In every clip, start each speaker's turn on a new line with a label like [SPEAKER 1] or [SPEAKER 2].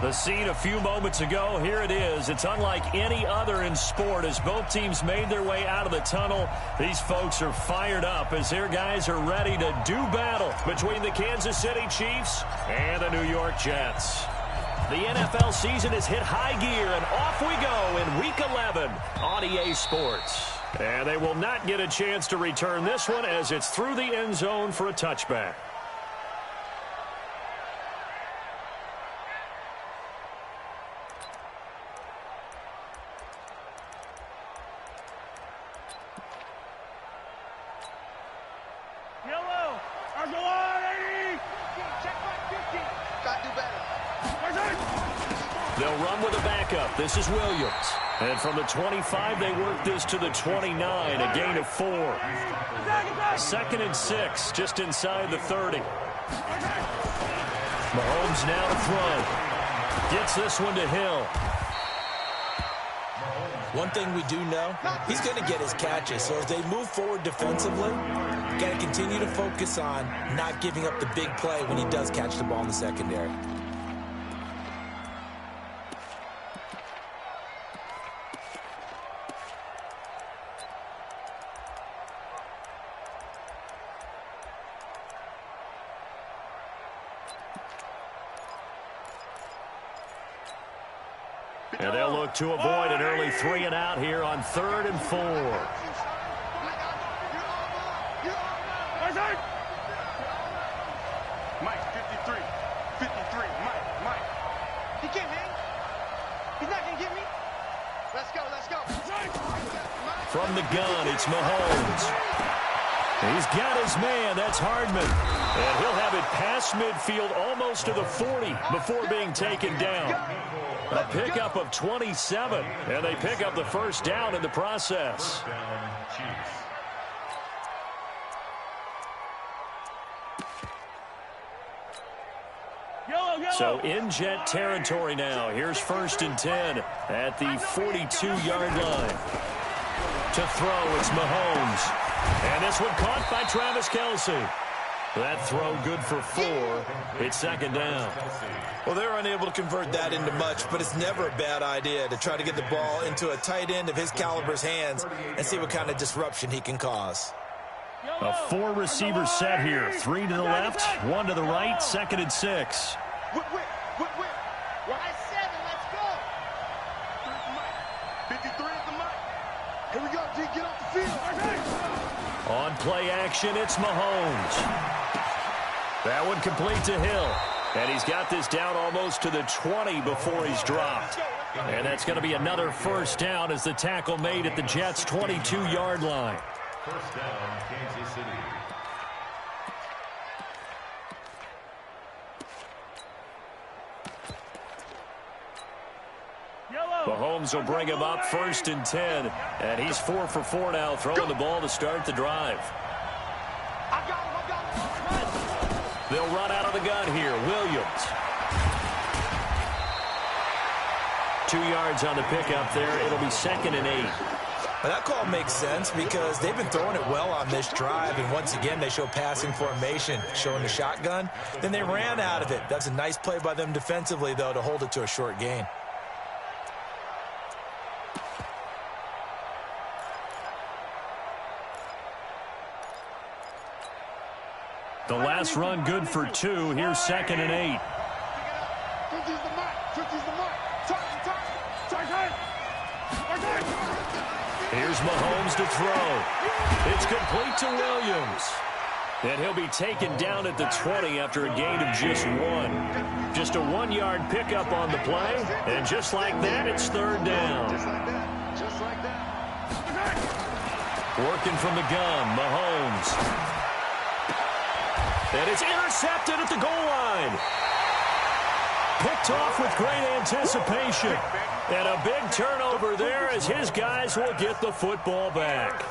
[SPEAKER 1] The scene a few moments ago, here it is. It's unlike any other in sport as both teams made their way out of the tunnel. These folks are fired up as their guys are ready to do battle between the Kansas City Chiefs and the New York Jets. The NFL season has hit high gear, and off we go in Week 11 on EA Sports. And they will not get a chance to return this one as it's through the end zone for a touchback. They'll run with a backup. This is Williams. And from the 25, they work this to the 29, a gain of 4. 2nd and 6, just inside the 30. Mahomes now to throw. Gets this one to Hill.
[SPEAKER 2] One thing we do know, he's going to get his catches. So as they move forward defensively, got to continue to focus on not giving up the big play when he does catch the ball in the secondary.
[SPEAKER 1] And they'll look to avoid an early 3 and out here on 3rd and 4.
[SPEAKER 3] Mike, 53. 53. Mike. He can't hang. He's not going to get me. Let's go.
[SPEAKER 1] From the gun, it's Mahomes. He's got his man. That's Hardman. And he'll have it past midfield almost to the 40 before being taken down. A pickup of 27, and they pick up the first down in the process. So in Jet territory now. Here's 1st and 10 at the 42-yard line. To throw, it's Mahomes. And this one caught by Travis Kelce. That throw good for 4. It's 2nd down.
[SPEAKER 2] Well, they're unable to convert that into much, but it's never a bad idea to try to get the ball into a tight end of his caliber's hands and see what kind of disruption he can cause.
[SPEAKER 1] A 4-receiver set here. 3 to the left, 1 to the right, 2nd and 6.
[SPEAKER 3] Whip. Right 7, let's go. 53 is the mic. Here we go, D, get off the field.
[SPEAKER 1] On play action, it's Mahomes. That one complete to Hill. And he's got this down almost to the 20 before he's dropped. And that's going to be another first down as the tackle made at the Jets' 22-yard line.
[SPEAKER 4] First down, Kansas City.
[SPEAKER 1] Mahomes will bring him up 1st and 10. And he's 4 for 4 now, throwing the ball to start the drive. They'll run out of the gun here. Williams. 2 yards on the pickup there. It'll be 2nd and 8.
[SPEAKER 2] Well, that call makes sense because they've been throwing it well on this drive, and once again they show passing formation, showing the shotgun. Then they ran out of it. That's a nice play by them defensively, though, to hold it to a short gain.
[SPEAKER 1] The last run good for 2. Here's 2nd and 8. Here's Mahomes to throw. It's complete to Williams. And he'll be taken down at the 20 after a gain of just 1. Just a 1-yard pickup on the play. And just like that, it's 3rd down.
[SPEAKER 3] Just like that.
[SPEAKER 1] Working from the gun, Mahomes. And it's intercepted at the goal line. Picked off with great anticipation. And a big turnover there as his guys will get the football back.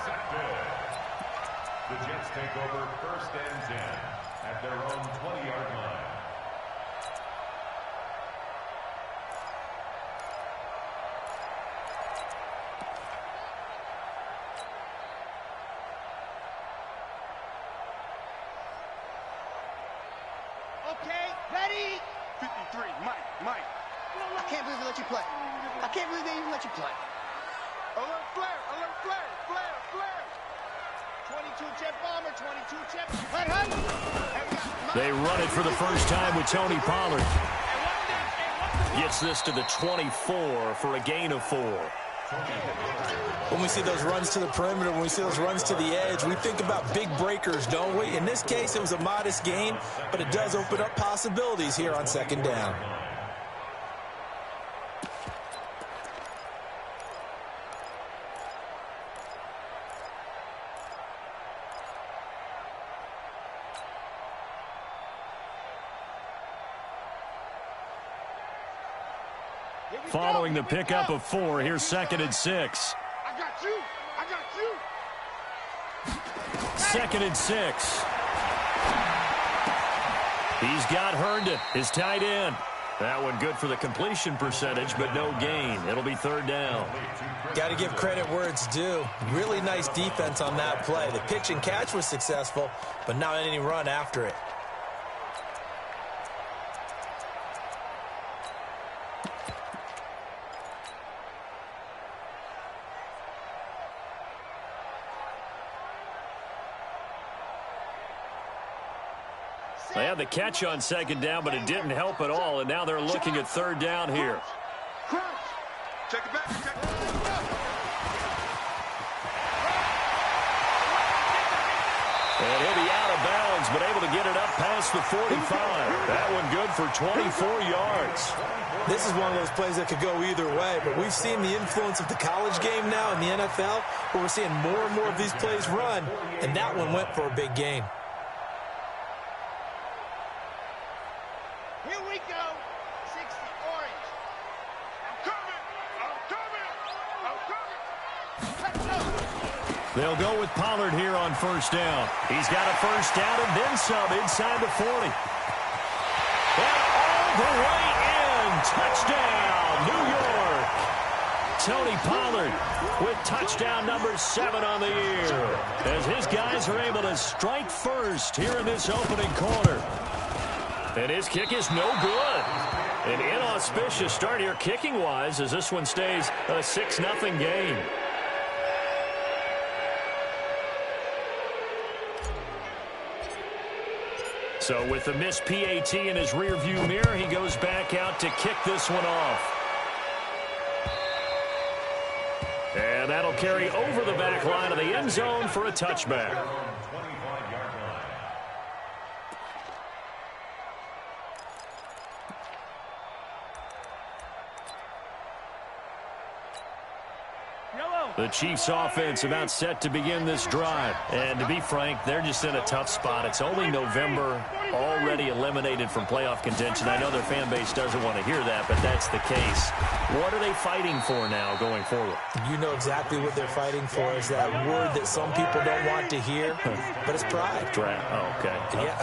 [SPEAKER 4] The Jets take over 1st and 10 at their own 20-yard line.
[SPEAKER 3] Okay, ready? 53, Mike. can't believe they let you play. I can't believe they even let you play. Alert flare, alert flare, flare, flare. 22 jet bomber, 22 jet.
[SPEAKER 1] They run it for the first time with Tony Pollard. Gets this to the 24 for a gain of 4.
[SPEAKER 2] When we see those runs to the perimeter, when we see those runs to the edge, we think about big breakers, don't we? In this case, it was a modest gain, but it does open up possibilities here on second down.
[SPEAKER 1] Following the pickup of 4, here's 2nd and 6.
[SPEAKER 3] I got you. I got you.
[SPEAKER 1] 2nd and 6. He's got Herndon, his tight end. That one good for the completion percentage, but no gain. It'll be 3rd down.
[SPEAKER 2] Got to give credit where it's due. Really nice defense on that play. The pitch and catch was successful, but not any run after it.
[SPEAKER 1] They had the catch on 2nd down, but it didn't help at all, and now they're looking at 3rd down here.
[SPEAKER 3] Check it back. Check it.
[SPEAKER 1] And he'll be out of bounds, but able to get it up past the 45. That one good for 24 yards.
[SPEAKER 2] This is one of those plays that could go either way, but we've seen the influence of the college game now in the NFL, where we're seeing more and more of these plays run, and that one went for a big gain.
[SPEAKER 3] Here we go. 60 orange. I'm coming.
[SPEAKER 1] They'll go with Pollard here on 1st down. He's got a 1st down and then some inside the 40. And all the way in. Touchdown, New York. Tony Pollard with touchdown number 7 on the year, as his guys are able to strike first here in this opening quarter. And his kick is no good. An inauspicious start here kicking-wise, as this one stays a 6-0 game. So with the missed PAT in his rearview mirror, he goes back out to kick this one off. And that'll carry over the back line of the end zone for a touchback. The Chiefs offense about set to begin this drive. And to be frank, they're just in a tough spot. It's only November, already eliminated from playoff contention. I know their fan base doesn't want to hear that, but that's the case. What are they fighting for now going forward?
[SPEAKER 2] You know exactly what they're fighting for. Is that word that some people don't want to hear, but it's pride.
[SPEAKER 1] Draft. Oh, okay.
[SPEAKER 2] Yeah.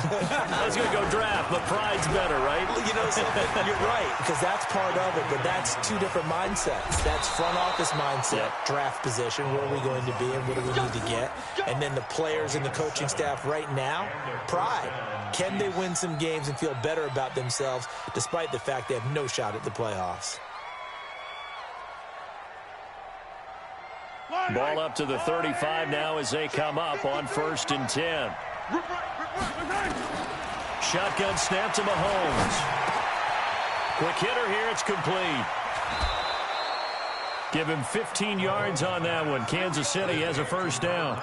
[SPEAKER 1] I was going to go draft, but pride's better, right?
[SPEAKER 2] You know something? You're right, because that's part of it, but that's two different mindsets. That's front office mindset, draft position, where are we going to be and what do we need to get? And then the players and the coaching staff right now, pride. Can they win some games and feel better about themselves despite the fact they have no shot at the playoffs?
[SPEAKER 1] Ball up to the 35 now as they come up on 1st and 10. Shotgun snap to Mahomes. Quick hitter here, it's complete. Give him 15 yards on that one. Kansas City has a 1st down.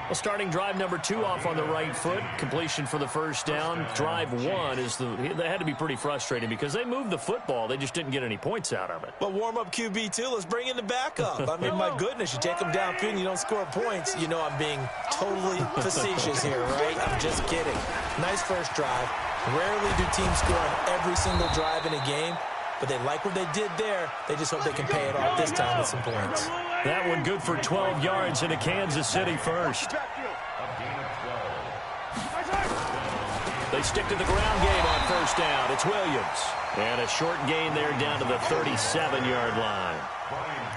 [SPEAKER 1] Well, starting drive number 2 off on the right foot. Completion for the 1st down. Drive 1 is that had to be pretty frustrating because they moved the football. They just didn't get any points out of it.
[SPEAKER 2] But warm-up QB, too. Let's bring in the backup. I mean, my goodness, you take them downfield and you don't score points. You know I'm being totally facetious here, right? I'm just kidding. Nice first drive. Rarely do teams score on every single drive in a game. But they like what they did there. They just hope they can pay it off this time with some points.
[SPEAKER 1] That one good for 12 yards in a Kansas City 1st. They stick to the ground game on 1st down. It's Williams. And a short gain there down to the 37-yard line.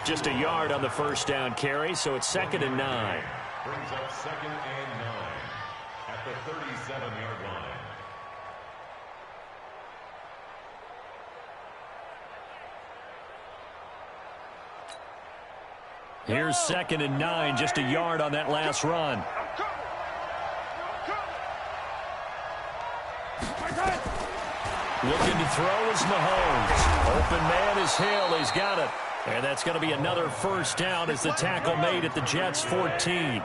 [SPEAKER 1] Just a yard on the 1st down carry, so it's 2nd and 9.
[SPEAKER 4] Brings up 2nd and 9 at the 37-yard line.
[SPEAKER 1] Here's 2nd and 9, just a yard on that last run. Looking to throw is Mahomes. Open man is Hill. He's got it. And that's going to be another first down as the tackle made at the Jets' 14.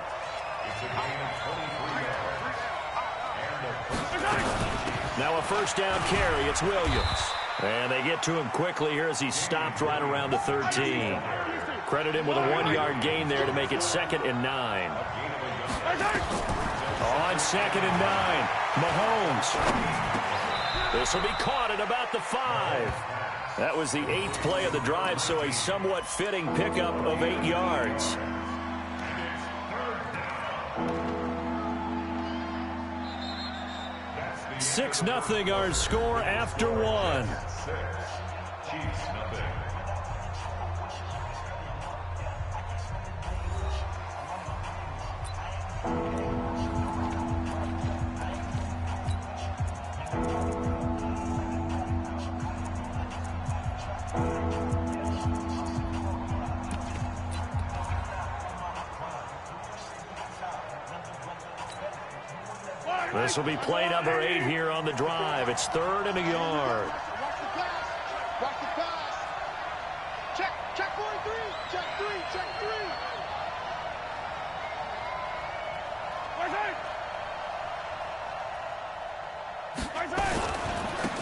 [SPEAKER 1] Now a first down carry. It's Williams. And they get to him quickly here as he stopped right around the 13. Credit him with a 1-yard gain there to make it 2nd and 9. On 2nd and 9, Mahomes. This will be caught at about the 5. That was the 8th play of the drive, so a somewhat fitting pickup of 8 yards. Six nothing our score after 1. This will be play number 8 here on the drive. It's 3rd and a yard.
[SPEAKER 3] Watch the pass. Watch the pass. Check 43. Check 3. Check 3.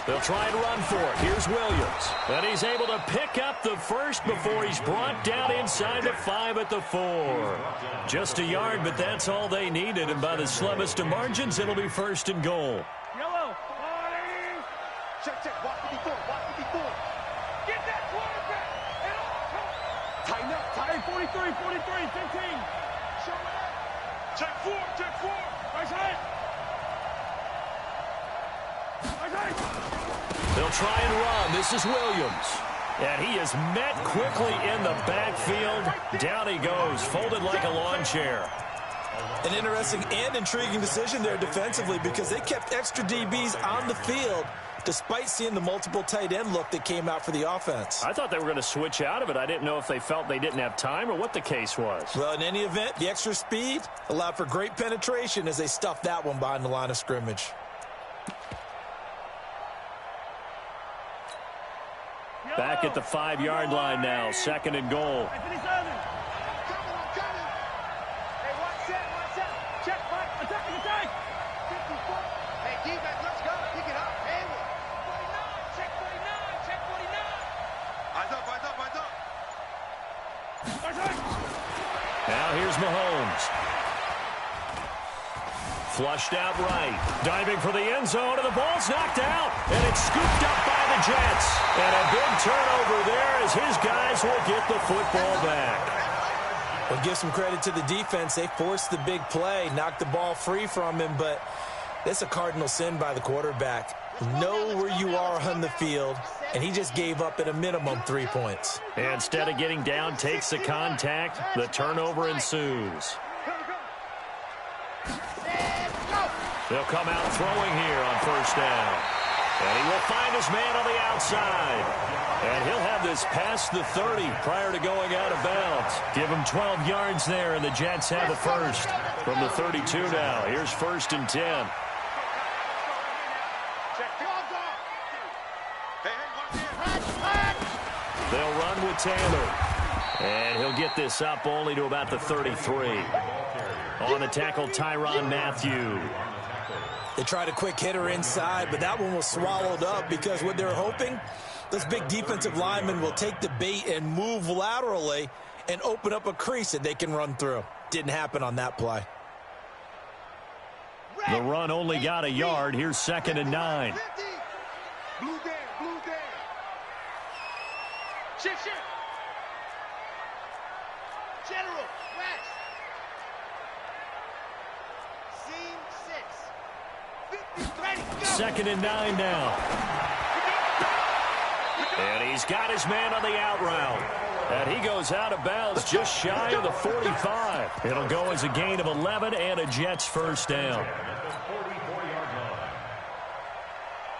[SPEAKER 1] They'll try and run for it. Here's Williams. And he's able to pick up the first before he's brought down inside the 5 at the 4. Just a yard, but that's all they needed. And by the slimmest of margins, it'll be 1st and goal.
[SPEAKER 3] Yellow. Check. Watch 54. Watch 54. Get that quarterback. Tighten up. Tighten 43. 15. Show it up. Check 4. Right side.
[SPEAKER 1] They'll try and run. This is Williams. And he is met quickly in the backfield. Down he goes, folded like a lawn chair.
[SPEAKER 2] An interesting and intriguing decision there defensively because they kept extra DBs on the field despite seeing the multiple tight end look that came out for the offense.
[SPEAKER 1] I thought they were going to switch out of it. I didn't know if they felt they didn't have time or what the case was.
[SPEAKER 2] Well, in any event, the extra speed allowed for great penetration as they stuffed that one behind the line of scrimmage.
[SPEAKER 1] Back at the 5-yard line now, 2nd and goal.
[SPEAKER 3] I'm coming. Hey, watch that. Check, attack. 54. Hey, defense, let's go. Pick it up. Handle it. 49. Check 49. Eyes up.
[SPEAKER 1] Now here's Mahomes. Flushed out right. Diving for the end zone, and the ball's knocked out. And it's scooped up by the Jets. And a big turnover there as his guys will get the football back.
[SPEAKER 2] Well, give some credit to the defense. They forced the big play, knocked the ball free from him, but that's a cardinal sin by the quarterback. Know where you are on the field, and he just gave up at a minimum 3 points.
[SPEAKER 1] And instead of getting down, takes the contact. The turnover ensues. They'll come out throwing here on 1st down. And he will find his man on the outside. And he'll have this past the 30 prior to going out of bounds. Give him 12 yards there, and the Jets have the first. From the 32 now, here's 1st and 10. They'll run with Taylor. And he'll get this up only to about the 33. On the tackle, Tyrann Mathieu.
[SPEAKER 2] They tried a quick hitter inside, but that one was swallowed up because what they're hoping, this big defensive lineman will take the bait and move laterally and open up a crease that they can run through. Didn't happen on that play.
[SPEAKER 1] The run only got a yard. Here's 2nd and 9.
[SPEAKER 3] Blue down. Shift. General, west. Seam 6. 50, ready, go. 2nd and 9 now. And he's got his man on the out route. And he goes out of bounds just shy of the 45. It'll go as a gain of 11 and a Jets 1st down.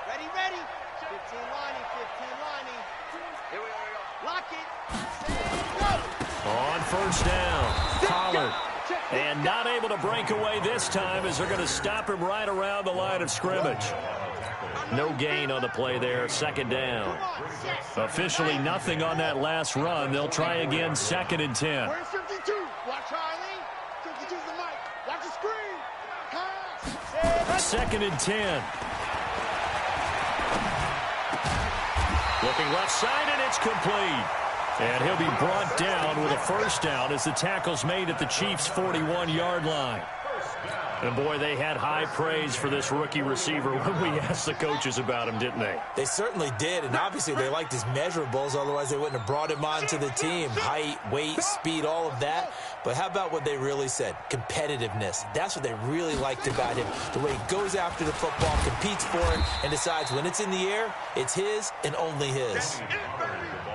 [SPEAKER 3] Ready. 15 lining. Here we go. Lock it. Go.
[SPEAKER 1] On first down, Pollard. And not able to break away this time as they're going to stop him right around the line of scrimmage. No gain on the play there, second down. Officially nothing on that last run. They'll try again, 2nd and 10.
[SPEAKER 3] Where's 52? Watch Harley. 52's the mic. Watch the screen. Pass.
[SPEAKER 1] 2nd and 10. Looking left side, and it's complete. And he'll be brought down with a first down as the tackle's made at the Chiefs' 41-yard line. And, boy, they had high praise for this rookie receiver when we asked the coaches about him, didn't they?
[SPEAKER 2] They certainly did, and obviously they liked his measurables. Otherwise, they wouldn't have brought him onto the team. Height, weight, speed, all of that. But how about what they really said? Competitiveness. That's what they really liked about him. The way he goes after the football, competes for it, and decides when it's in the air, it's his and only his.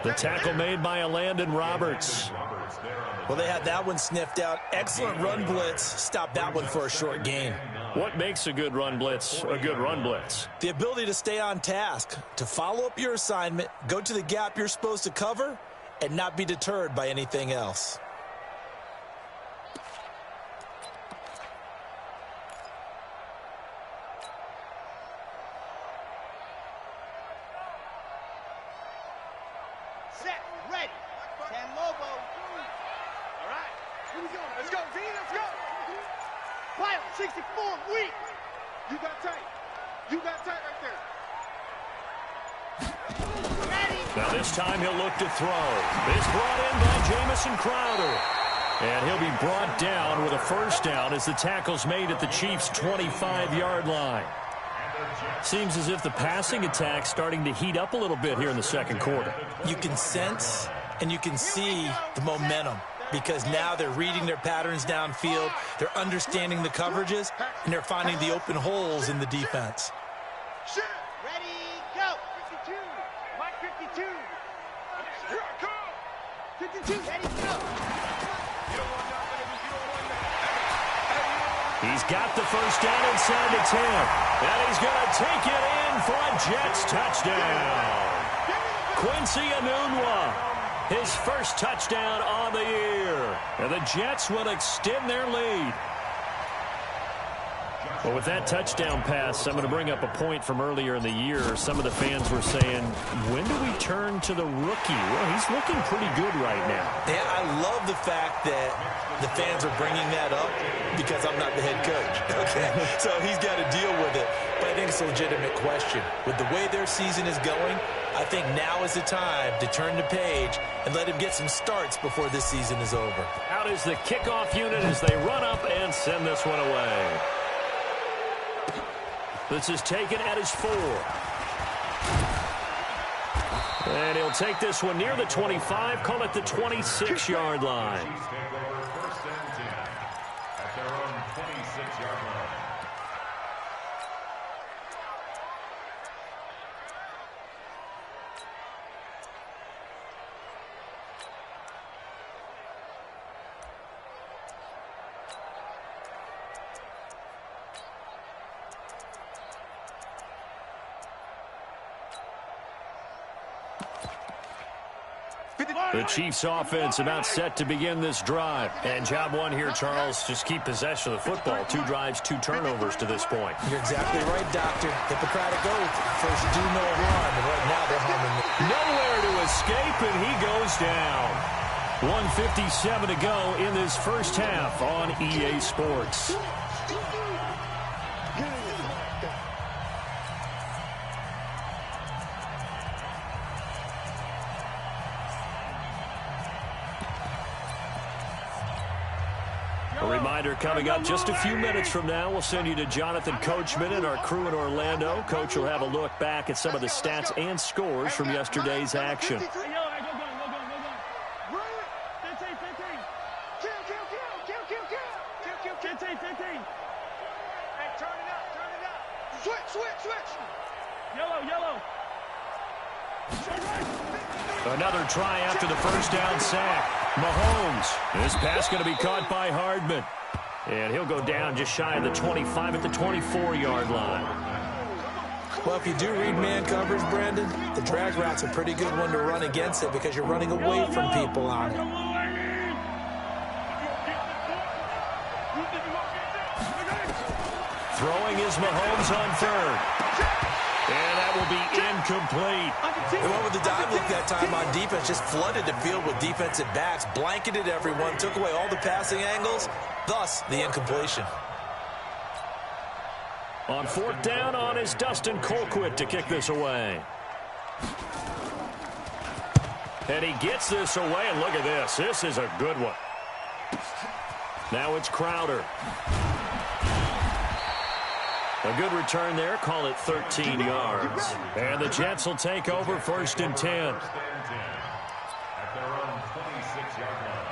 [SPEAKER 1] The tackle made by Landon Roberts.
[SPEAKER 2] Well, they had that one sniffed out. Excellent run blitz. Stopped that one for a short gain.
[SPEAKER 1] What makes a good run blitz a good run blitz?
[SPEAKER 2] The ability to stay on task, to follow up your assignment, go to the gap you're supposed to cover, and not be deterred by anything else.
[SPEAKER 3] Set. Ready. San Lobo. All right. Here we go. Let's go, V. Let's go. Pilot 64. Weak. You got tight. You got tight right there. Ready.
[SPEAKER 1] Now this time he'll look to throw. It's brought in by Jamison Crowder. And he'll be brought down with a first down as the tackle's made at the Chiefs' 25-yard line. Seems as if the passing attack's starting to heat up a little bit here in the second quarter.
[SPEAKER 2] You can sense and you can see the momentum because now they're reading their patterns downfield, they're understanding the coverages, and they're finding the open holes in the defense.
[SPEAKER 3] Shit. Ready. Go. 52. Mike 52. Here I come. 52. Ready. Go.
[SPEAKER 1] He's got the first down inside the 10. And he's going to take it in for a Jets touchdown. Quincy Enunwa, his first touchdown on the year. And the Jets will extend their lead. Well, with that touchdown pass, I'm going to bring up a point from earlier in the year. Some of the fans were saying, when do we turn to the rookie? Well, he's looking pretty good right now.
[SPEAKER 2] Yeah, I love the fact that the fans are bringing that up because I'm not the head coach. Okay, so he's got to deal with it. But I think it's a legitimate question. With the way their season is going, I think now is the time to turn the page and let him get some starts before this season is over.
[SPEAKER 1] Out is the kickoff unit as they run up and send this one away. This is taken at his 4. And he'll take this one near the 25, call it the 26-yard line.
[SPEAKER 4] Chiefs take over 1st and 10 at their own 26-yard line.
[SPEAKER 1] The Chiefs offense about set to begin this drive. And job one here, Charles, just keep possession of the football. 2 drives, 2 turnovers to this point.
[SPEAKER 2] You're exactly right, Doctor. Hippocratic oath. First, do no harm, and right now they're harming.
[SPEAKER 1] Nowhere to escape, and he goes down. 1:57 to go in this first half on EA Sports. A reminder coming up just a few minutes from now, we'll send you to Jonathan Coachman and our crew in Orlando. Coach will have a look back at some of the stats and scores from yesterday's action. Another try after the first down sack. Mahomes. This pass going to be caught by Hardman. And he'll go down just shy of the 25 at the 24-yard line.
[SPEAKER 2] Well, if you do read man coverage, Brandon, the drag route's a pretty good one to run against it because you're running away from people on it.
[SPEAKER 1] Throwing is Mahomes on third. And that will be incomplete.
[SPEAKER 2] They went with the dive look that time on defense, just flooded the field with defensive backs, blanketed everyone, took away all the passing angles, thus the incompletion.
[SPEAKER 1] On fourth down on is Dustin Colquitt to kick this away. And he gets this away, and look at this. This is a good one. Now it's Crowder. A good return there. Call it 13 yards. And the Jets will take over 1st and 10.
[SPEAKER 4] At their own 26-yard line.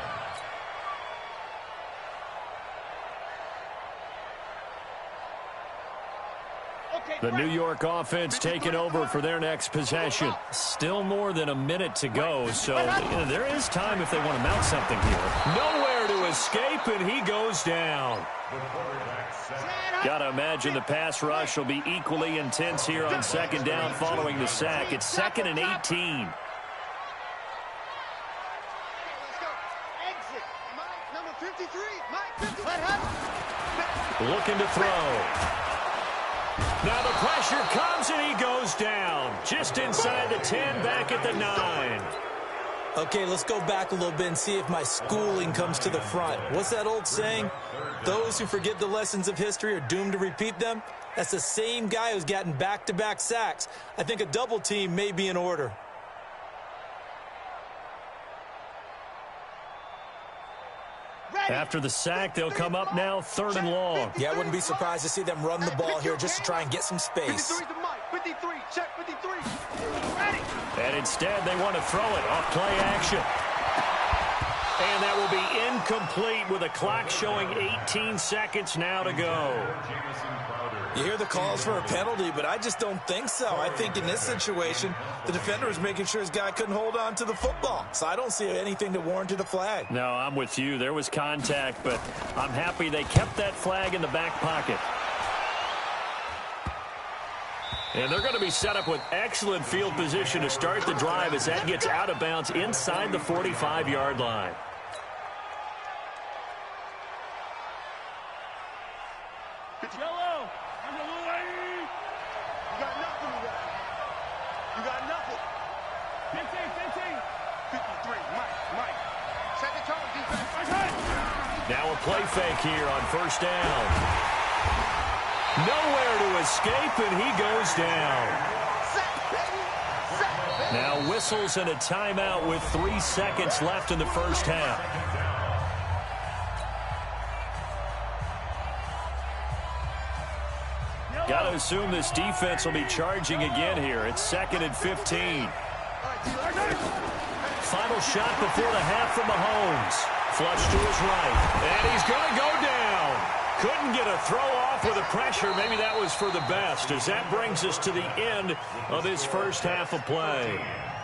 [SPEAKER 1] The New York offense taking over for their next possession. Still more than a minute to go, so there is time if they want to mount something here. Nowhere to escape, and he goes down. Got to imagine the pass rush will be equally intense here on 2nd down following the sack. It's 2nd and 18.
[SPEAKER 3] Let's go. Exit. Mike, number 53. Mike, 53.
[SPEAKER 1] Looking to throw. Now the pressure comes, and he goes down. Just inside the 10, back at the 9.
[SPEAKER 2] Okay, let's go back a little bit and see if my schooling comes to the front. What's that old saying? Those who forget the lessons of history are doomed to repeat them. That's the same guy who's gotten back-to-back sacks. I think a double team may be in order.
[SPEAKER 1] After the sack, they'll come up now 3rd and long.
[SPEAKER 2] Yeah, I wouldn't be surprised to see them run the ball here just to try and get some space.
[SPEAKER 3] 53 to Mike. 53. Check 53. Ready.
[SPEAKER 1] And instead, they want to throw it off play action. And that will be incomplete with a clock showing 18 seconds now to go.
[SPEAKER 2] You hear the calls for a penalty, but I just don't think so. I think in this situation, the defender was making sure his guy couldn't hold on to the football. So I don't see anything to warrant a flag.
[SPEAKER 1] No, I'm with you. There was contact, but I'm happy they kept that flag in the back pocket. And they're going to be set up with excellent field position to start the drive as that gets out of bounds inside the 45-yard line.
[SPEAKER 3] Yellow. You got nothing to that. You got nothing. 15. 53. Mike. Second target defense.
[SPEAKER 1] Now a play fake here on 1st down. Nowhere to escape, and he goes down. Now whistles and a timeout with 3 seconds left in the 1st half. Got to assume this defense will be charging again here. It's 2nd and 15. Final shot before the half from Mahomes. Flush to his right. And he's going to go down. Couldn't get a throw off with the pressure. Maybe that was for the best, as that brings us to the end of this 1st half of play.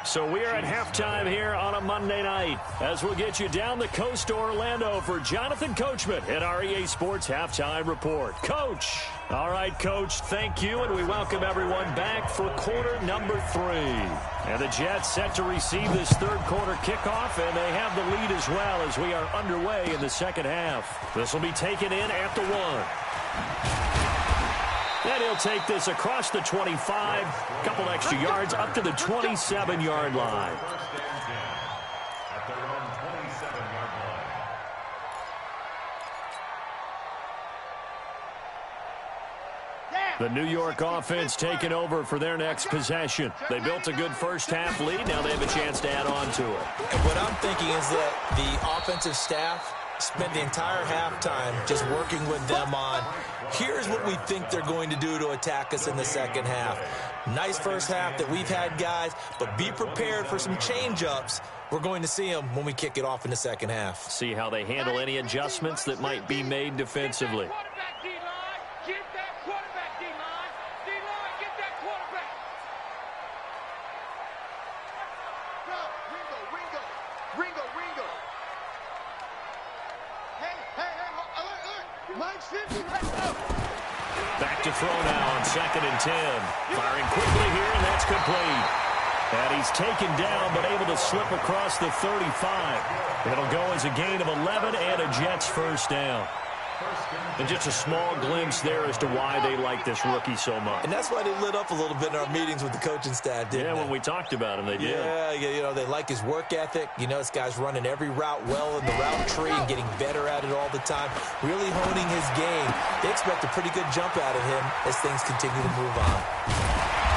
[SPEAKER 1] So we are at halftime here on a Monday night as we'll get you down the coast to Orlando for Jonathan Coachman at our EA Sports Halftime Report. Coach. All right, Coach, thank you, and we welcome everyone back for quarter number 3. And the Jets set to receive this 3rd quarter kickoff, and they have the lead as well as we are underway in the 2nd half. This will be taken in at the 1. And he'll take this across the 25, a couple extra yards up to the 27-yard line.
[SPEAKER 4] At their own 27-yard line.
[SPEAKER 1] The New York offense taking over for their next possession. They built a good 1st half lead. Now they have a chance to add on to it.
[SPEAKER 2] And what I'm thinking is that the offensive staff spent the entire halftime just working with them on, here's what we think they're going to do to attack us in the 2nd half. Nice 1st half that we've had, guys, but be prepared for some change-ups. We're going to see them when we kick it off in the 2nd half.
[SPEAKER 1] See how they handle any adjustments that might be made defensively. Back to throw now on 2nd and 10. Firing quickly here, and that's complete. And he's taken down, but able to slip across the 35. It'll go as a gain of 11 and a Jets 1st down. And just a small glimpse there as to why they like this rookie so much.
[SPEAKER 2] And that's why they lit up a little bit in our meetings with the coaching staff, didn't they?
[SPEAKER 1] Yeah, when we talked about him, they did.
[SPEAKER 2] Yeah, you know, they like his work ethic. You know, this guy's running every route well in the route tree and getting better at it all the time, really honing his game. They expect a pretty good jump out of him as things continue to move on.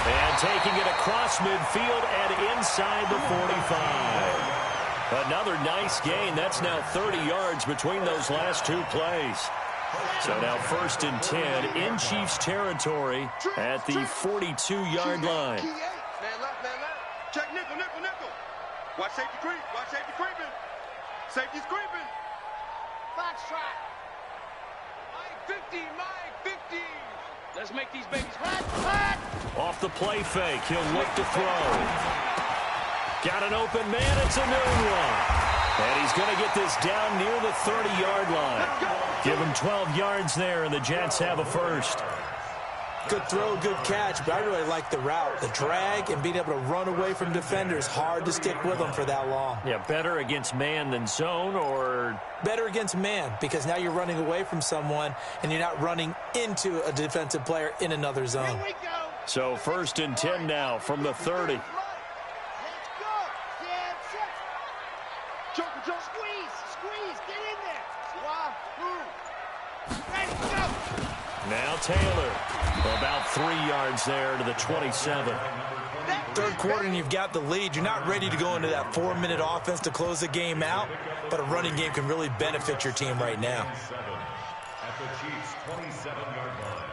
[SPEAKER 1] And taking it across midfield and inside the 45. Another nice gain. That's now 30 yards between those last two plays. So now 1st and 10 in Chiefs territory at the 42-yard line.
[SPEAKER 3] Man left, man left. Check nickel, nickel, nickel. Watch safety creep. Watch safety creeping. Safety's creeping. Foxtrot. Mike 50, Mike 50. Let's make these babies hot.
[SPEAKER 1] Off the play fake, he'll look to throw. Got an open man, it's a new one. And he's going to get this down near the 30-yard line. Give him 12 yards there, and the Jets have a first.
[SPEAKER 2] Good throw, good catch, but I really like the route. The drag and being able to run away from defenders, hard to stick with them for that long.
[SPEAKER 1] Yeah, better against man than zone, or?
[SPEAKER 2] Better against man, because now you're running away from someone, and you're not running into a defensive player in another zone.
[SPEAKER 1] So 1st and 10 now from the 30.
[SPEAKER 3] Squeeze, get in there. Ready, go.
[SPEAKER 1] Now Taylor, about 3 yards there to the 27.
[SPEAKER 2] Third quarter and you've got the lead. You're not ready to go into that 4-minute offense to close the game out, but a running game can really benefit your team right now.
[SPEAKER 4] At the Chiefs' 27-yard line.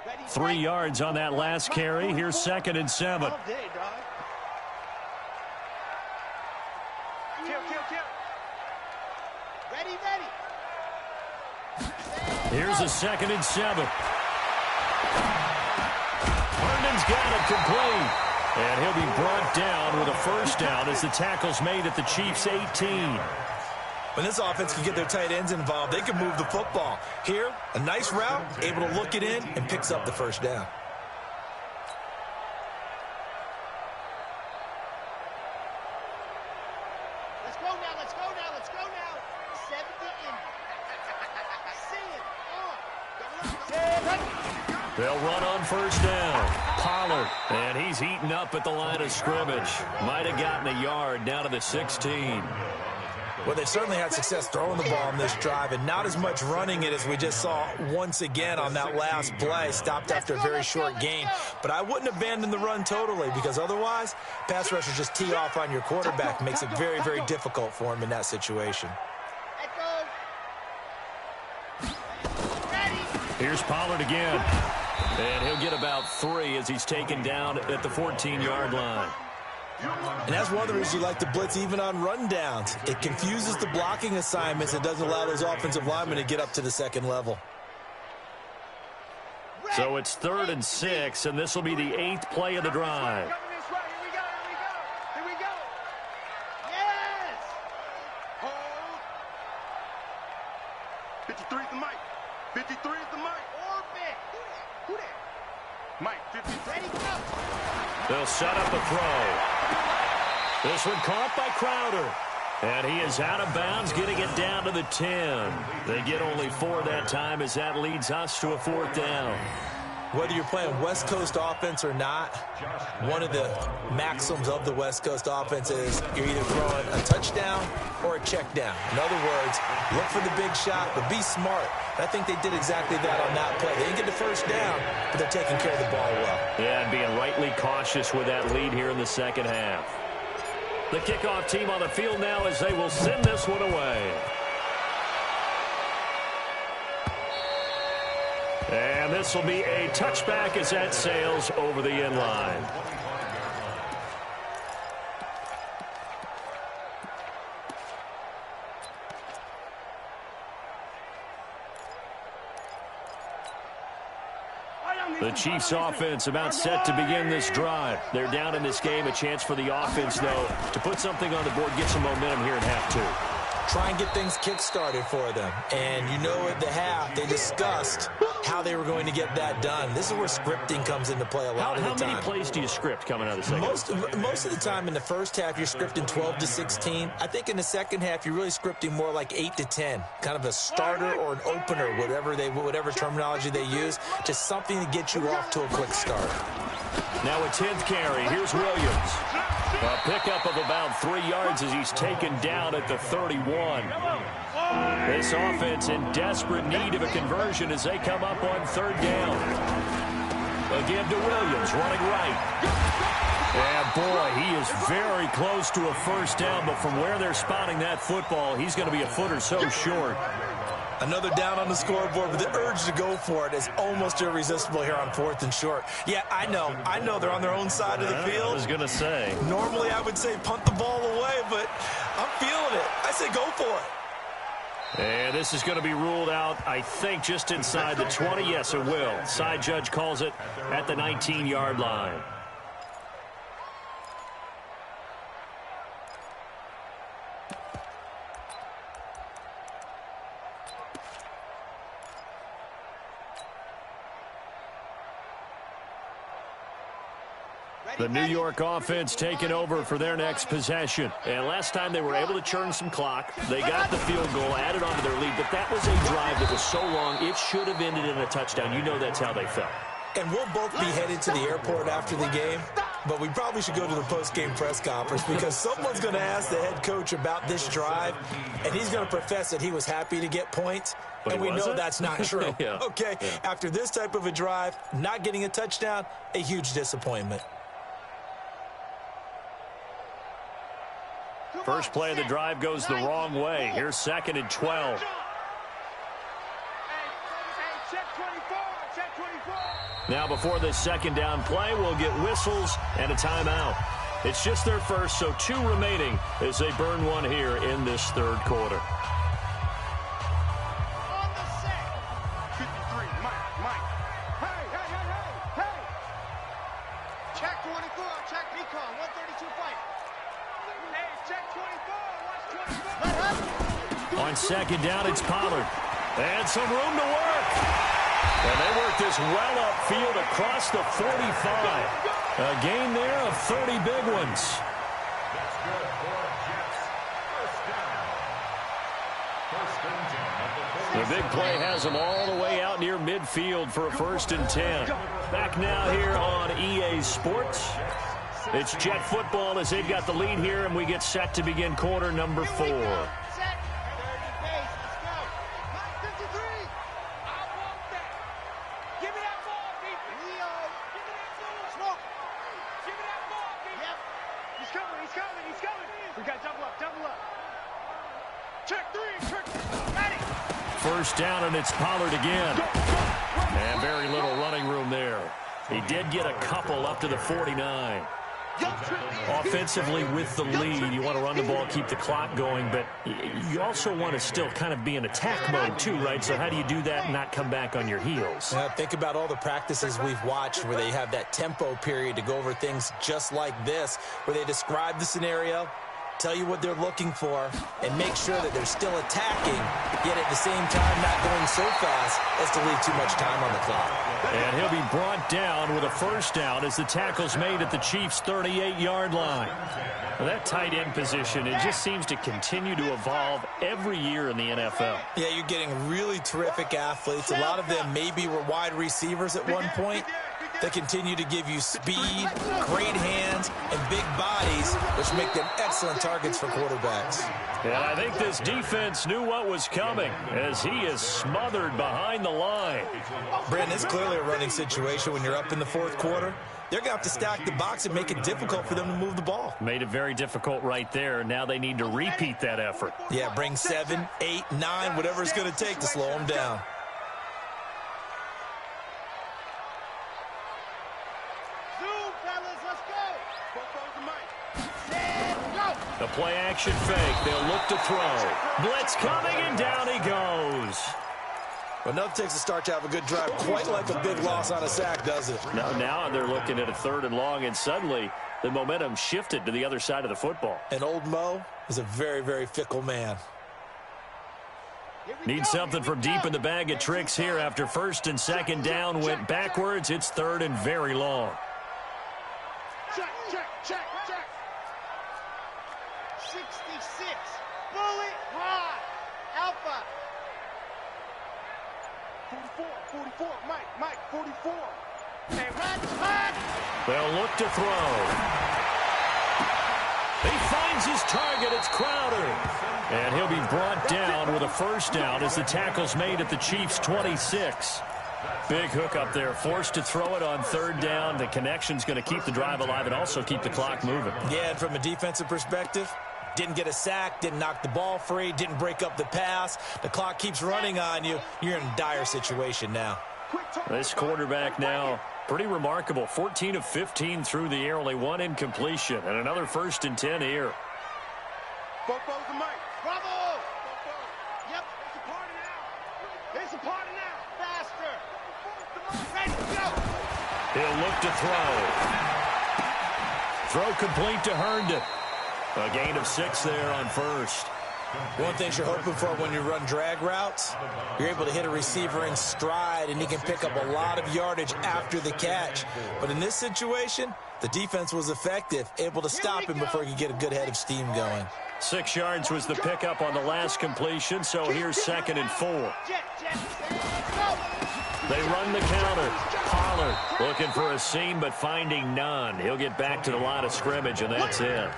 [SPEAKER 3] Ready,
[SPEAKER 1] 3 yards on that last carry. Here's 2nd and 7.
[SPEAKER 3] All day, dog. Kill. Ready.
[SPEAKER 1] Here's a 2nd and 7. Herndon's got it complete. And he'll be brought down with a first down as the tackle's made at the Chiefs' 18.
[SPEAKER 2] When this offense can get their tight ends involved, they can move the football. Here, a nice route, able to look it in, and picks up the first down.
[SPEAKER 3] Let's go now. 70 in.
[SPEAKER 1] They'll run on first down. Pollard, and he's eaten up at the line of scrimmage. Might have gotten a yard down to the 16.
[SPEAKER 2] Well, they've certainly had success throwing the ball in this drive, and not as much running it as we just saw once again on that last play. Stopped after a very short gain. But I wouldn't abandon the run totally, because otherwise, pass rushers just tee off on your quarterback. Makes it very, very difficult for him in that situation.
[SPEAKER 1] Here's Pollard again. And he'll get about 3 as he's taken down at the 14-yard line.
[SPEAKER 2] And that's one of the reasons you like to blitz even on rundowns. It confuses the blocking assignments. It doesn't allow those offensive linemen to get up to the second level.
[SPEAKER 1] So it's 3rd and 6, and this will be the 8th play of the drive.
[SPEAKER 3] Here we go. Yes. Hold. 53 is the mic. 53 is the mic. Orbit. Who that? Mike, 53. Ready, go.
[SPEAKER 1] They'll set up a throw. This one caught by Crowder. And he is out of bounds, getting it down to the 10. They get only 4 that time as that leads us to a 4th down.
[SPEAKER 2] Whether you're playing West Coast offense or not, one of the maxims of the West Coast offense is you're either throwing a touchdown or a check down. In other words, look for the big shot, but be smart. I think they did exactly that on that play. They didn't get the first down, but they're taking care of the ball well.
[SPEAKER 1] Yeah, and being rightly cautious with that lead here in the second half. The kickoff team on the field now as they will send this one away. And this will be a touchback as that sails over the end line. The Chiefs offense about set to begin this drive. They're down in this game. A chance for the offense, though, to put something on the board, get some momentum here in half 2.
[SPEAKER 2] try and get things kick-started for them. And you know at the half, they discussed how they were going to get that done. This is where scripting comes into play a lot of the time.
[SPEAKER 1] How many plays do you script coming out of the second?
[SPEAKER 2] Most of the time in the first half, you're scripting 12 to 16. I think in the second half, you're really scripting more like 8 to 10. Kind of a starter or an opener, whatever terminology they use. Just something to get you off to a quick start.
[SPEAKER 1] Now a 10th carry. Here's Williams. A pickup of about 3 yards as he's taken down at the 31. This offense in desperate need of a conversion as they come up on 3rd down. Again to Williams, running right. And boy, he is very close to a first down, but from where they're spotting that football, he's going to be a foot or so short.
[SPEAKER 2] Another down on the scoreboard, but the urge to go for it is almost irresistible here on 4th and short. Yeah, I know they're on their own side of the field.
[SPEAKER 1] I was going to say.
[SPEAKER 2] Normally I would say punt the ball away, but I'm feeling it. I say go for it.
[SPEAKER 1] And this is going to be ruled out, I think, just inside the 20. Yes, it will. Side judge calls it at the 19-yard line. The New York offense taking over for their next possession. And last time they were able to churn some clock. They got the field goal, added on to their lead. But that was a drive that was so long, it should have ended in a touchdown. You know that's how they felt.
[SPEAKER 2] And we'll both be headed to the airport after the game. But we probably should go to the post-game press conference because someone's going to ask the head coach about this drive. And he's going to profess that he was happy to get points.
[SPEAKER 1] But
[SPEAKER 2] and we know that's not true.
[SPEAKER 1] Yeah.
[SPEAKER 2] Okay,
[SPEAKER 1] yeah.
[SPEAKER 2] After this type of a drive, not getting a touchdown, a huge disappointment.
[SPEAKER 1] First play of the drive goes the wrong way. Here's 2nd and 12. Now before this 2nd down play, we'll get whistles and a timeout. It's just their first, so 2 remaining as they burn one here in this 3rd quarter.
[SPEAKER 3] On the set. 53, Mike. Hey. Check 24, check recon, 132 fight. Hey, check 24, watch 24.
[SPEAKER 1] On 2nd down, it's Pollard. And some room to work. And they work this well upfield across the 45. A gain there of 30 big ones.
[SPEAKER 4] That's good for Jets. First down.
[SPEAKER 1] The big play has them all the way out near midfield for a 1st and 10. Back now here on EA Sports. It's Jet football as they've got the lead here, and we get set to begin quarter number 4. First down, and it's Pollard again. And very little running room there. He did get a couple up to the 49. Offensively with the lead, you want to run the ball, keep the clock going, but you also want to still kind of be in attack mode too, right? So how do you do that and not come back on your heels?
[SPEAKER 2] Yeah, think about all the practices we've watched where they have that tempo period to go over things just like this, where they describe the scenario, tell you what they're looking for, and make sure that they're still attacking, yet at the same time not going so fast as to leave too much time on the clock.
[SPEAKER 1] And he'll be brought down with a first down as the tackle's made at the Chiefs' 38-yard line. Well, that tight end position, it just seems to continue to evolve every year in the NFL.
[SPEAKER 2] Yeah, you're getting really terrific athletes. A lot of them maybe were wide receivers at one point. They continue to give you speed, great hands, and big bodies, which make them excellent targets for quarterbacks.
[SPEAKER 1] And I think this defense knew what was coming as he is smothered behind the line.
[SPEAKER 2] Brandon, it's clearly a running situation when you're up in the 4th quarter. They're going to have to stack the box and make it difficult for them to move the ball.
[SPEAKER 1] Made it very difficult right there. Now they need to repeat that effort.
[SPEAKER 2] Yeah, bring 7, 8, 9, whatever it's going to take to slow them down.
[SPEAKER 1] The play-action fake. They'll look to throw. Blitz coming, and down he goes.
[SPEAKER 2] Well, nothing takes a start to have a good drive quite like a big loss on a sack, does it?
[SPEAKER 1] Now they're looking at a 3rd and long, and suddenly the momentum shifted to the other side of the football.
[SPEAKER 2] And old Mo is a very, very fickle man.
[SPEAKER 1] Need something from deep in the bag of tricks here after first and second down went backwards. It's third and very long.
[SPEAKER 3] Check, check, check, check. 66. Bullet high. Alpha. 44, Mike, 44. Hey, run.
[SPEAKER 1] They'll look to throw. He finds his target. It's Crowder. And he'll be brought down with a first down as the tackle's made at the Chiefs' 26. Big hook up there. Forced to throw it on third down. The connection's going to keep the drive alive and also keep the clock moving.
[SPEAKER 2] Yeah, and from a defensive perspective, didn't get a sack, didn't knock the ball free, didn't break up the pass. The clock keeps running on you. You're in a dire situation now.
[SPEAKER 1] This quarterback now, pretty remarkable. 14 of 15 through the air, only one incompletion. And another first and 10 here.
[SPEAKER 3] Bobo's the Mike. Bravo! Yep, it's a party now. It's a party now. Faster. Ready to go.
[SPEAKER 1] He'll look to throw. Throw complete to Herndon. A gain of 6 there on first.
[SPEAKER 2] One thing you're hoping for when you run drag routes, you're able to hit a receiver in stride, and he can pick up a lot of yardage after the catch. But in this situation, the defense was effective, able to stop him before he could get a good head of steam going.
[SPEAKER 1] 6 yards was the pickup on the last completion, so here's 2nd and 4. They run the counter. Pollard looking for a seam, but finding none. He'll get back to the line of scrimmage, and that's it.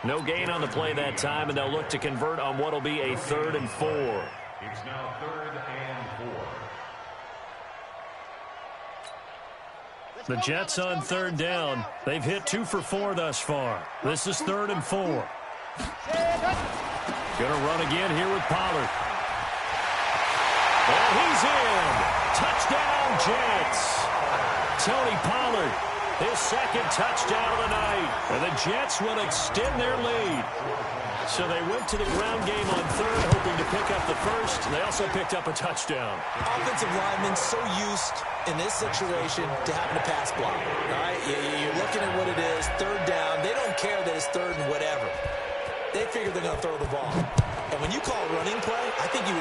[SPEAKER 1] No gain on the play that time, and they'll look to convert on what will be a 3rd and 4.
[SPEAKER 4] It's now 3rd and 4.
[SPEAKER 1] The Jets on third down. They've hit 2 for 4 thus far. This is 3rd and 4. Gonna run again here with Pollard. And he's in. Touchdown, Jets. Tony Pollard, his 2nd touchdown of the night. And the Jets will extend their lead. So they went to the ground game on third, hoping to pick up the first. They also picked up a touchdown.
[SPEAKER 2] Offensive linemen so used in this situation to having a pass block. All right, you're looking at what it is, third down. They don't care that it's third and whatever. They figure they're going to throw the ball. And when you call a running play, I think you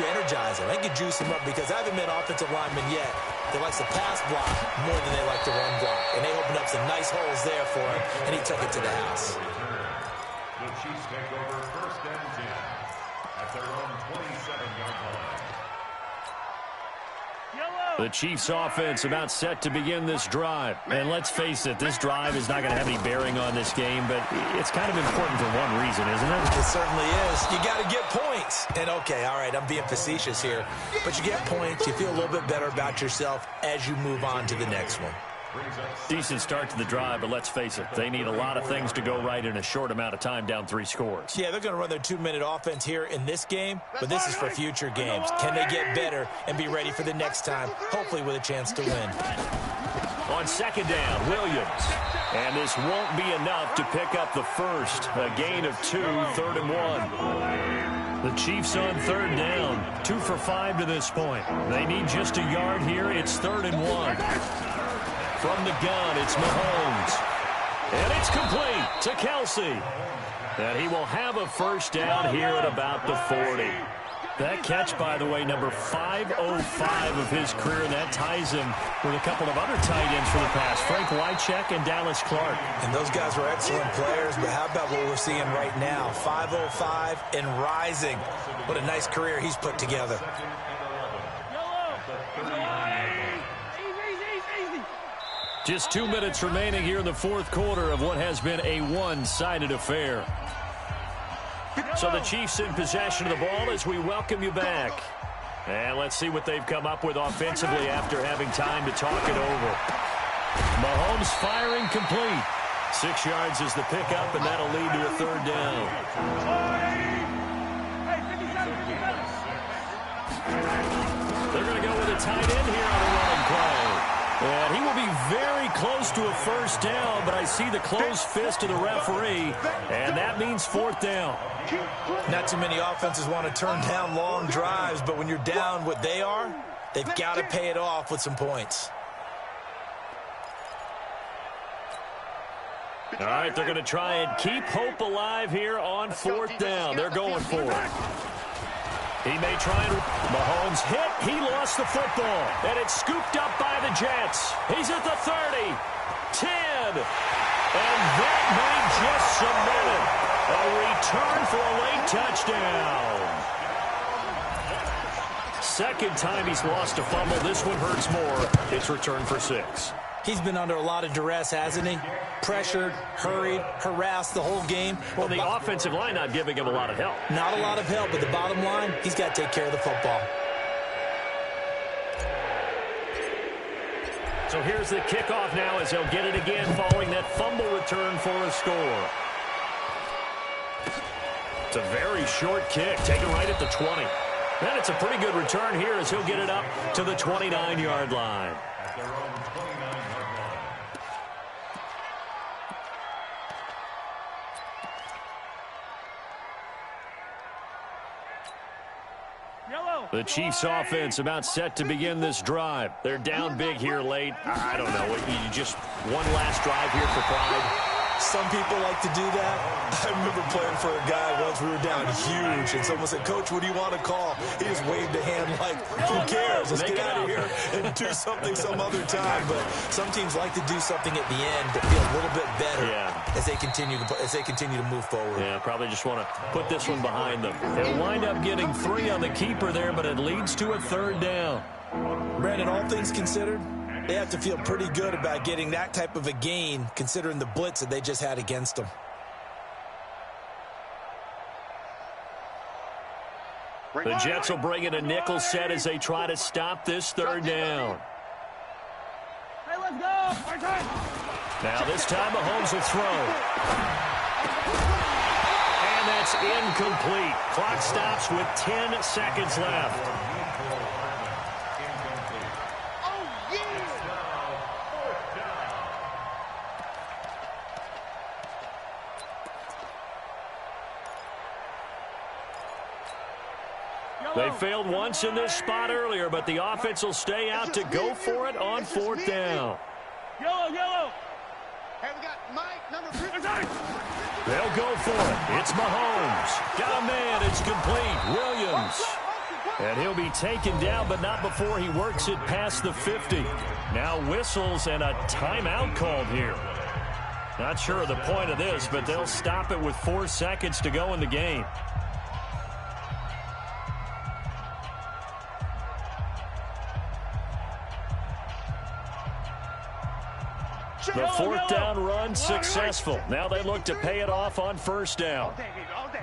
[SPEAKER 2] energize them. I think you juice them up because I haven't met offensive linemen yet that likes to pass block more than they like to run block. And they opened up some nice holes there for him, and he took it to the house.
[SPEAKER 4] The Chiefs take over 1st and 10 at their own 27-yard line.
[SPEAKER 1] The Chiefs offense about set to begin this drive. And let's face it, this drive is not going to have any bearing on this game, but it's kind of important for one reason, isn't it?
[SPEAKER 2] It certainly is. You got to get points. And okay, all right, I'm being facetious here, but you get points, you feel a little bit better about yourself as you move on to the next one.
[SPEAKER 1] Decent start to the drive, but let's face it, they need a lot of things to go right in a short amount of time, down 3 scores.
[SPEAKER 2] Yeah, they're going to run their 2-minute offense here in this game, but this is for future games. Can they get better and be ready for the next time, hopefully with a chance to win?
[SPEAKER 1] On 2nd down, Williams. And this won't be enough to pick up the first. A gain of 2, 3rd and 1. The Chiefs on third down, 2 for 5 to this point. They need just a yard here. It's 3rd and 1. From the gun, it's Mahomes. And it's complete to Kelce. And he will have a first down here at about the 40. That catch, by the way, number 505 of his career, and that ties him with a couple of other tight ends for the past, Frank Wycheck and Dallas Clark.
[SPEAKER 2] And those guys were excellent players, but how about what we're seeing right now? 505 and rising. What a nice career he's put together.
[SPEAKER 1] Just 2 minutes remaining here in the 4th quarter of what has been a one-sided affair. So the Chiefs in possession of the ball as we welcome you back. And let's see what they've come up with offensively after having time to talk it over. Mahomes firing complete. 6 yards is the pickup, and that'll lead to a 3rd down. They're going to go with a tight end here on the running play. And he will be very close to a first down, but I see the closed fist of the referee, and that means 4th down.
[SPEAKER 2] Not too many offenses want to turn down long drives, but when you're down what they are, they've got to pay it off with some points.
[SPEAKER 1] All right, they're going to try and keep hope alive here on 4th down. They're going for it. He may try and... Mahomes hit. He lost the football. And it's scooped up by the Jets. He's at the 30. 10. And that may just cement it. A return for a late touchdown. Second time he's lost a fumble. This one hurts more. It's returned for 6.
[SPEAKER 2] He's been under a lot of duress, hasn't he? Pressured, hurried, harassed the whole game.
[SPEAKER 1] Well, the offensive line not giving him a lot of help.
[SPEAKER 2] Not a lot of help, but the bottom line, he's got to take care of the football.
[SPEAKER 1] So here's the kickoff now as he'll get it again following that fumble return for a score. It's a very short kick, taken right at the 20. And it's a pretty good return here as he'll get it up to the 29-yard line.
[SPEAKER 4] At their own 29-yard line.
[SPEAKER 1] The Chiefs offense about set to begin this drive. They're down big here late. I don't know. You just one last drive here for pride.
[SPEAKER 2] Some people like to do that. I remember playing for a guy once. We were down huge, and someone said, "Coach, what do you want to call?" He just waved a hand like, "Who cares? Let's get out of here and do something some other time." But some teams like to do something at the end to feel a little bit better as they continue to move forward.
[SPEAKER 1] Yeah, probably just want to put this one behind them. They'll wind up getting 3 on the keeper there, but it leads to a 3rd down.
[SPEAKER 2] Brandon, all things considered, they have to feel pretty good about getting that type of a gain, considering the blitz that they just had against them.
[SPEAKER 1] The Jets will bring in a nickel set as they try to stop this 3rd down.
[SPEAKER 3] Hey, let's go.
[SPEAKER 1] Now this time Mahomes will throw. And that's incomplete. Clock stops with 10 seconds left. They failed once in this spot earlier, but the offense will stay out to go for it on 4th down.
[SPEAKER 3] Yellow. Hey, we got Mike, number 3.
[SPEAKER 1] They'll go for it. It's Mahomes. Got a man. It's complete. Williams. And he'll be taken down, but not before he works it past the 50. Now whistles and a timeout called here. Not sure of the point of this, but they'll stop it with 4 seconds to go in the game. The 4th down run successful. Now they look to pay it off on 1st down.
[SPEAKER 3] All day.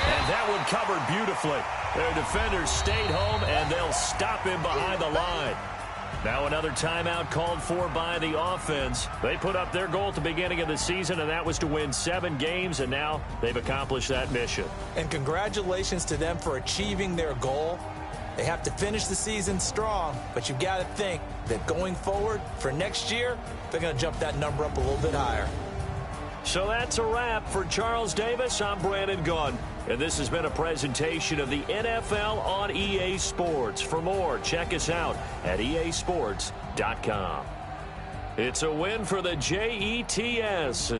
[SPEAKER 1] And that one covered beautifully. Their defenders stayed home, and they'll stop him behind the line. Now another timeout called for by the offense. They put up their goal at the beginning of the season, and that was to win 7 games, and now they've accomplished that mission.
[SPEAKER 2] And congratulations to them for achieving their goal. They have to finish the season strong, but you've got to think that going forward for next year, they're going to jump that number up a little bit higher.
[SPEAKER 1] So that's a wrap for Charles Davis. I'm Brandon Gaudin, and this has been a presentation of the NFL on EA Sports. For more, check us out at easports.com. It's a win for the Jets.